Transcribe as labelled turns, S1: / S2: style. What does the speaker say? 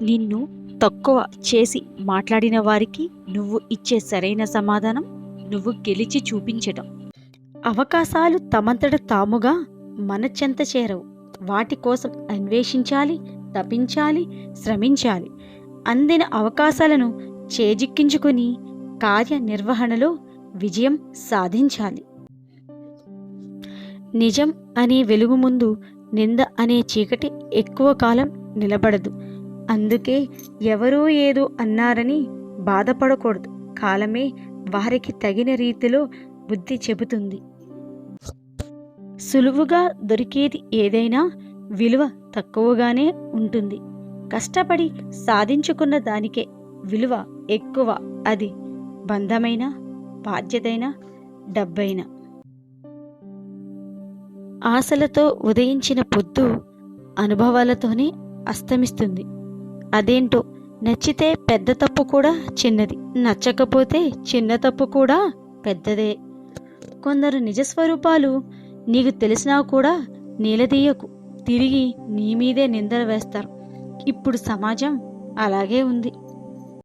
S1: నిన్ను తక్కువ చేసి మాట్లాడిన వారికి నువ్వు ఇచ్చే సరైన సమాధానం నువ్వు గెలిచి చూపించటం. అవకాశాలు తమంతట తాముగా మన చెంత చేరవు. వాటి కోసం అన్వేషించాలి, తపించాలి, శ్రమించాలి. అందిన అవకాశాలను చేజిక్కించుకుని కార్యనిర్వహణలో విజయం సాధించాలి. నిజం అనే వెలుగు ముందు నింద అనే చీకటి ఎక్కువ కాలం నిలబడదు. అందుకే ఎవరో ఏదో అన్నారని బాధపడకూడదు. కాలమే వారికి తగిన రీతిలో బుద్ధి చెబుతుంది. సులువుగా దొరికేది ఏదైనా విలువ తక్కువగానే ఉంటుంది. కష్టపడి సాధించుకున్న దానికే విలువ ఎక్కువ. అది బంధమైన, బాధ్యతైన, డబ్బైన. ఆశలతో ఉదయించిన పొద్దు అనుభవాలతోనే అస్తమిస్తుంది. అదేంటో, నచ్చితే పెద్ద తప్పు కూడా చిన్నది, నచ్చకపోతే చిన్న తప్పు కూడా పెద్దదే. కొందరు నిజస్వరూపాలు నీకు తెలిసినా కూడా నిలదీయకు, తిరిగి నీ మీదే నిందలు వేస్తారు. ఇప్పుడు సమాజం అలాగే ఉంది.